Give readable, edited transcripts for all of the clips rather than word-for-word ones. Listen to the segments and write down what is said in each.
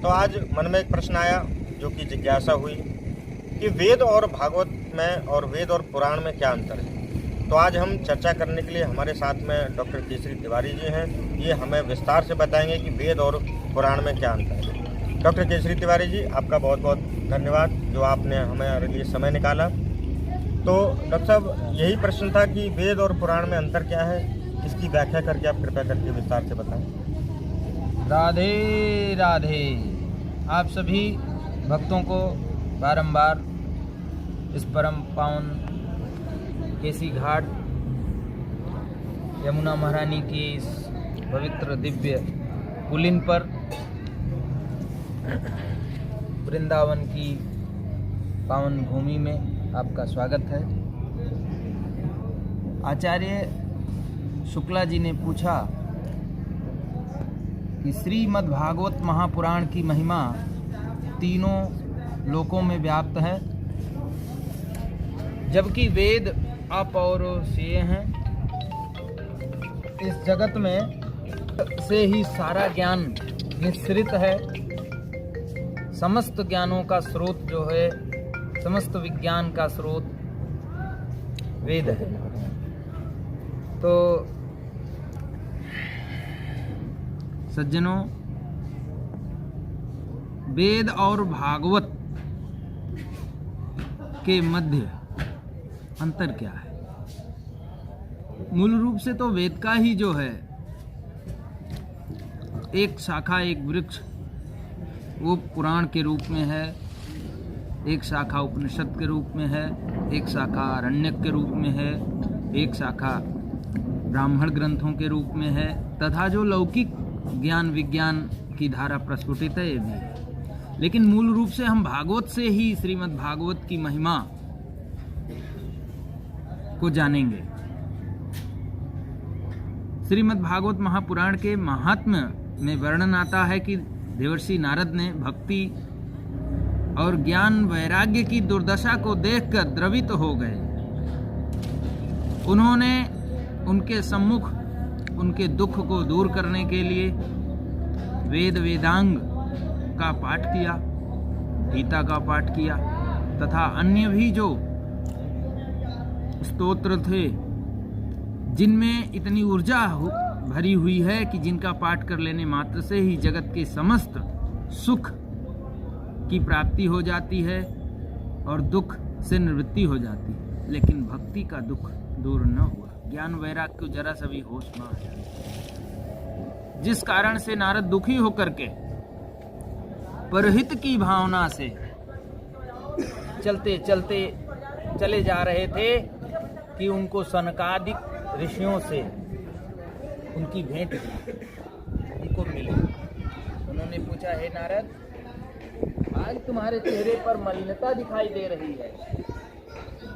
तो आज मन में एक प्रश्न आया जो कि जिज्ञासा हुई कि वेद और भागवत में और वेद और पुराण में क्या अंतर है। तो आज हम चर्चा करने के लिए हमारे साथ में डॉक्टर केसरी तिवारी जी हैं। ये हमें विस्तार से बताएंगे कि वेद और पुराण में क्या अंतर है। डॉक्टर केसरी तिवारी जी, आपका बहुत बहुत धन्यवाद जो आपने हमारे लिए समय निकाला। तो डॉक्टर साहब, यही प्रश्न था कि वेद और पुराण में अंतर क्या है, इसकी व्याख्या करके आप कृपया करके विस्तार से बताएं। राधे राधे। आप सभी भक्तों को बारंबार इस परम पावन केसी घाट यमुना महारानी की इस पवित्र दिव्य पुलिन पर वृंदावन की पावन भूमि में आपका स्वागत है। आचार्य शुक्ला जी ने पूछा कि श्रीमद् भागवत महापुराण की महिमा तीनों लोकों में व्याप्त है, जबकि वेद अपौरुषेय हैं। इस जगत में से ही सारा ज्ञान निःसृत है। समस्त ज्ञानों का स्रोत जो है, समस्त विज्ञान का स्रोत वेद है। तो सज्जनों, वेद और भागवत के मध्य अंतर क्या है? मूल रूप से तो वेद का ही जो है एक शाखा, एक वृक्ष, वो पुराण के रूप में है, एक शाखा उपनिषद के रूप में है, एक शाखा आरण्यक के रूप में है, एक शाखा ब्राह्मण ग्रंथों के रूप में है, तथा जो लौकिक ज्ञान विज्ञान की धारा प्रस्फुटित है ये भी है। लेकिन मूल रूप से हम भागवत से ही श्रीमद् भागवत की महिमा को जानेंगे। श्रीमद् भागवत महापुराण के महात्म्य में वर्णन आता है कि देवर्षि नारद ने भक्ति और ज्ञान वैराग्य की दुर्दशा को देखकर द्रवित हो गए। उन्होंने उनके सम्मुख उनके दुख को दूर करने के लिए वेद वेदांग का पाठ किया, गीता का पाठ किया तथा अन्य भी जो स्तोत्र थे जिनमें इतनी ऊर्जा भरी हुई है कि जिनका पाठ कर लेने मात्र से ही जगत के समस्त सुख की प्राप्ति हो जाती है और दुख से निवृत्ति हो जाती है। लेकिन भक्ति का दुख दूर न हुआ, ज्ञान वैराग्य को जरा सा भी होश न आया, जिस कारण से नारद दुखी होकर के परहित की भावना से चलते चलते चले जा रहे थे कि उनको सनकादिक ऋषियों से उनकी भेंट उनको मिली। उन्होंने पूछा, हे नारद, आज तुम्हारे चेहरे पर मलिनता दिखाई दे रही है,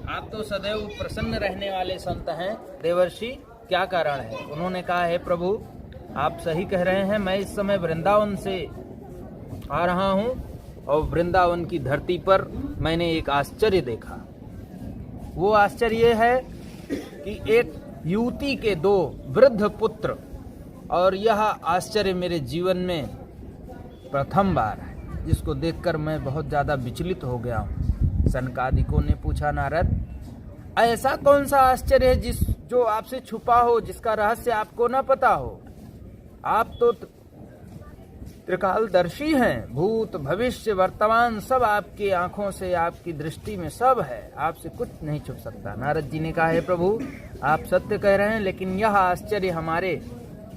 आप तो सदैव प्रसन्न रहने वाले संत हैं, देवर्षि क्या कारण है? उन्होंने कहा, हे प्रभु, आप सही कह रहे हैं, मैं इस समय वृंदावन से आ रहा हूँ और वृंदावन की धरती पर मैंने एक आश्चर्य देखा। वो आश्चर्य है कि एक युवती के 2 वृद्ध पुत्र, और यह आश्चर्य मेरे जीवन में प्रथम बार है, जिसको देखकर मैं बहुत ज़्यादा विचलित हो गया हूँ। सनकादिकों ने पूछा, नारद, ऐसा कौन सा आश्चर्य है जो आपसे छुपा हो, जिसका रहस्य आपको न पता हो? आप तो त्रिकालदर्शी हैं, भूत भविष्य वर्तमान सब आपकी आंखों से, आपकी दृष्टि में सब है, आपसे कुछ नहीं छुप सकता। नारद जी ने कहा, हे प्रभु, आप सत्य कह रहे हैं, लेकिन यह आश्चर्य हमारे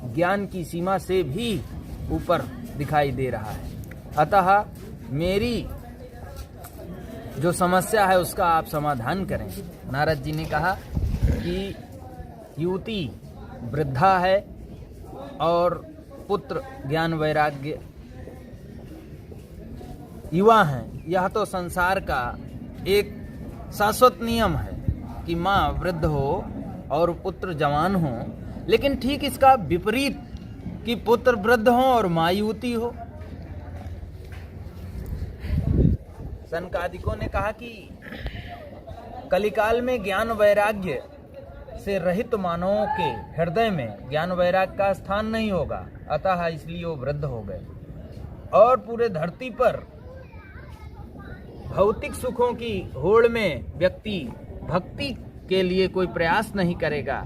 ज्ञान की सीमा से भी ऊपर दिखाई दे रहा है। अतः मेरी जो समस्या है उसका आप समाधान करें। नारद जी ने कहा कि युवती वृद्धा है और पुत्र ज्ञान वैराग्य युवा हैं। यह तो संसार का एक शाश्वत नियम है कि माँ वृद्ध हो और पुत्र जवान हो, लेकिन ठीक इसका विपरीत कि पुत्र वृद्ध हो और माँ युवती हो। सनकादिकों ने कहा कि कलिकाल में ज्ञान वैराग्य से रहित मानवों के हृदय में ज्ञान वैराग्य का स्थान नहीं होगा, अतः इसलिए वो वृद्ध हो गए। और पूरे धरती पर भौतिक सुखों की होड़ में व्यक्ति भक्ति के लिए कोई प्रयास नहीं करेगा,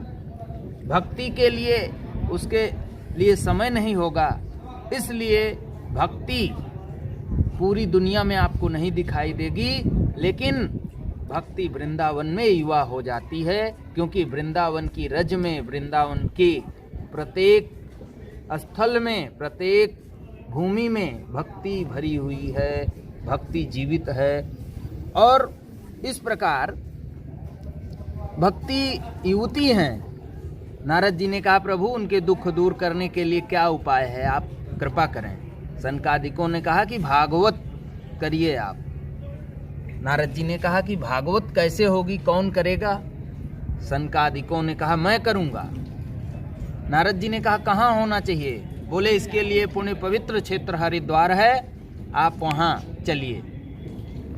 भक्ति के लिए उसके लिए समय नहीं होगा, इसलिए भक्ति पूरी दुनिया में आपको नहीं दिखाई देगी, लेकिन भक्ति वृंदावन में युवा हो जाती है, क्योंकि वृंदावन की रज में, वृंदावन के प्रत्येक स्थल में, प्रत्येक भूमि में भक्ति भरी हुई है, भक्ति जीवित है। और इस प्रकार भक्ति युवती हैं। नारद जी ने कहा, प्रभु उनके दुख दूर करने के लिए क्या उपाय है, आप कृपा करें। सनकादिकों ने कहा कि भागवत करिए आप। नारद जी ने कहा कि भागवत कैसे होगी, कौन करेगा? सनकादिकों ने कहा मैं करूंगा। नारद जी ने कहा कहाँ होना चाहिए? बोले इसके लिए पुण्य पवित्र क्षेत्र हरिद्वार है, आप वहाँ चलिए।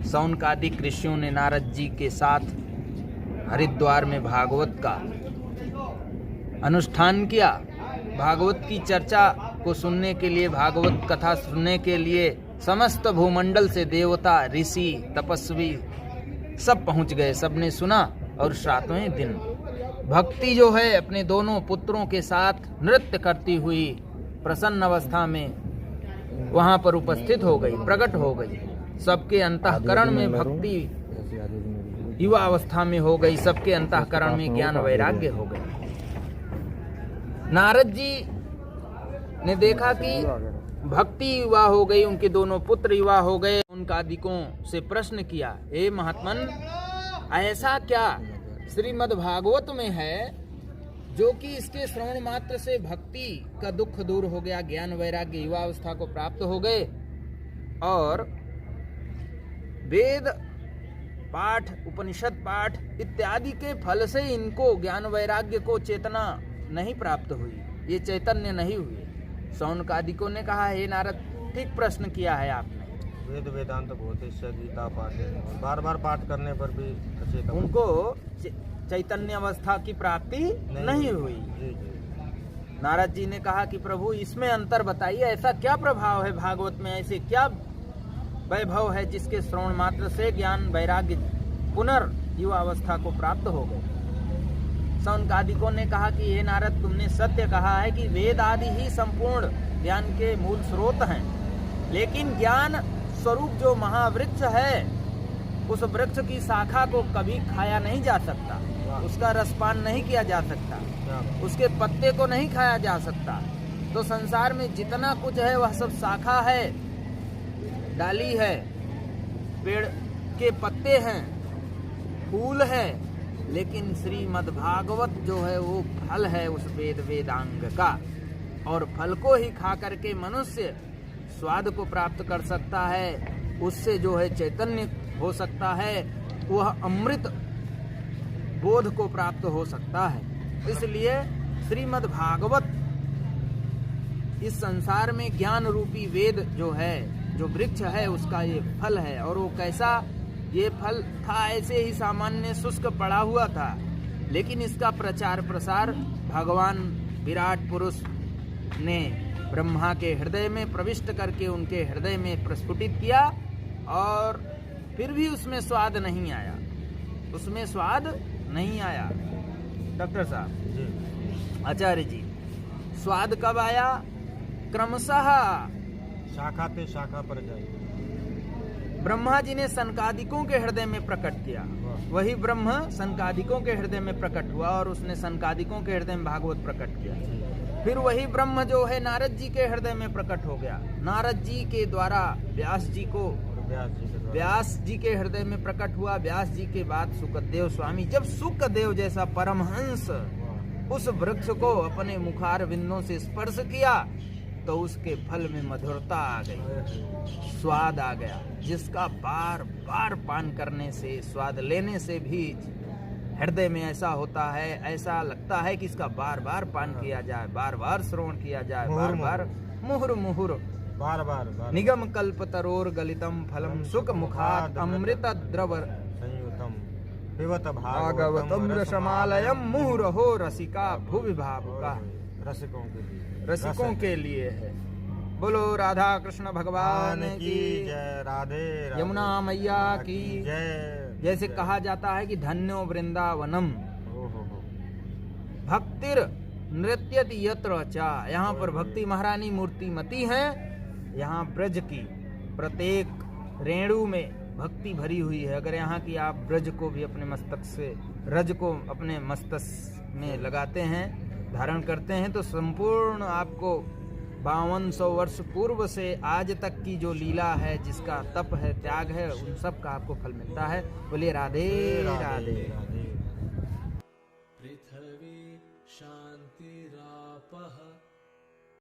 सौनकादिक ऋषियों ने नारद जी के साथ हरिद्वार में भागवत का अनुष्ठान किया। भागवत की चर्चा को सुनने के लिए, भागवत कथा सुनने के लिए समस्त भूमंडल से देवता, ऋषि, तपस्वी सब पहुंच गए। सबने सुना और 7वें दिन भक्ति जो है अपने दोनों पुत्रों के साथ नृत्य करती हुई प्रसन्न अवस्था में वहां पर उपस्थित हो गई, प्रकट हो गई। सबके अंतःकरण में भक्ति युवा अवस्था में हो गई, सबके अंतःकरण में ज्ञान वैराग्य हो गई। नारद जी ने देखा कि भक्ति युवा हो गई, उनके दोनों पुत्र युवा हो गए। उनका अधिकों से प्रश्न किया, हे महात्मन, ऐसा क्या श्रीमद् भागवत में है जो कि इसके श्रवण मात्र से भक्ति का दुख दूर हो गया, ज्ञान वैराग्य युवा अवस्था को प्राप्त हो गए, और वेद पाठ, उपनिषद पाठ इत्यादि के फल से इनको ज्ञान वैराग्य को चेतना नहीं प्राप्त हुई, ये चैतन्य नहीं हुए? सौनकादिकों ने कहा, हे नारद, ठीक प्रश्न किया है आपने। वेद वेदांत ज्योतिष गीता पाठ बार बार पाठ करने पर भी अचेतन उनको चैतन्य अवस्था की प्राप्ति नहीं हुई। जी जी। नारद जी ने कहा कि प्रभु इसमें अंतर बताइए, ऐसा क्या प्रभाव है भागवत में, ऐसे क्या वैभव है जिसके श्रवण मात्र से ज्ञान वैराग्य पुनर्युवा अवस्था को प्राप्त हो गए? सौनकादिकों ने कहा कि हे नारद, तुमने सत्य कहा है कि वेद आदि ही संपूर्ण ज्ञान के मूल स्रोत हैं, लेकिन ज्ञान स्वरूप जो महावृक्ष है, उस वृक्ष की शाखा को कभी खाया नहीं जा सकता, उसका रसपान नहीं किया जा सकता, उसके पत्ते को नहीं खाया जा सकता। तो संसार में जितना कुछ है वह सब शाखा है, डाली है, पेड़ के पत्ते हैं, फूल है, लेकिन श्रीमद् भागवत जो है वो फल है उस वेद वेदांग का, और फल को ही खा करके मनुष्य स्वाद को प्राप्त कर सकता है, उससे जो है चैतन्य हो सकता है, वह अमृत बोध को प्राप्त हो सकता है। इसलिए श्रीमद् भागवत इस संसार में ज्ञान रूपी वेद जो है, जो वृक्ष है, उसका ये फल है। और वो कैसा ये फल था? ऐसे ही सामान्य शुष्क पड़ा हुआ था, लेकिन इसका प्रचार प्रसार भगवान विराट पुरुष ने ब्रह्मा के हृदय में प्रविष्ट करके उनके हृदय में प्रस्फुटित किया, और फिर भी उसमें स्वाद नहीं आया, उसमें स्वाद नहीं आया। डॉक्टर साहब जी, आचार्य जी, स्वाद कब आया? क्रमशः शाखा ते शाखा पर जाए। ब्रह्मा जी ने सनकादिकों के हृदय में प्रकट किया, वही ब्रह्म सनकादिकों के हृदय में प्रकट हुआ, और उसने सनकादिकों के हृदय में भागवत प्रकट किया। फिर वही ब्रह्म जो है नारद जी के हृदय में प्रकट हो गया, नारद जी के द्वारा व्यास जी के हृदय में प्रकट हुआ। व्यास जी के बाद सुखदेव स्वामी, जब सुखदेव जैसा परमहंस उस वृक्ष को अपने मुखार बिंदों से स्पर्श किया, तो उसके फल में मधुरता आ गई, स्वाद आ गया, जिसका बार बार पान करने से, स्वाद लेने से भी हृदय में ऐसा होता है, ऐसा लगता है कि इसका बार बार पान किया जाए, बार बार श्रवण किया जाए, बार बार मुहुर मुहुर, बार बार निगम कल्प तरोर गलितम फलम सुख मुखात अमृत द्रव संयुतम पिबत भागवतम रसमालयम मुहुरहो रसिका भुवि भावुका। रसिकों के लिए रसिकों के लिए है। बोलो राधा कृष्ण भगवान की जय। राधे राधे। यमुना मैया की जय। जैसे जय। कहा जाता है कि धन्यो वृंदावनम हो। भक्तिर नृत्यति यत्र चा, यहाँ पर भक्ति महारानी मूर्तिमती है। यहाँ ब्रज की प्रत्येक रेणु में भक्ति भरी हुई है। अगर यहाँ की आप ब्रज को भी अपने मस्तक से, रज को अपने मस्तक में लगाते हैं, धारण करते हैं, तो संपूर्ण आपको 5200 वर्ष पूर्व से आज तक की जो लीला है, जिसका तप है, त्याग है, उन सब का आपको फल मिलता है। बोलिए राधे राधे। राधे। पृथ्वी शान्तिरापः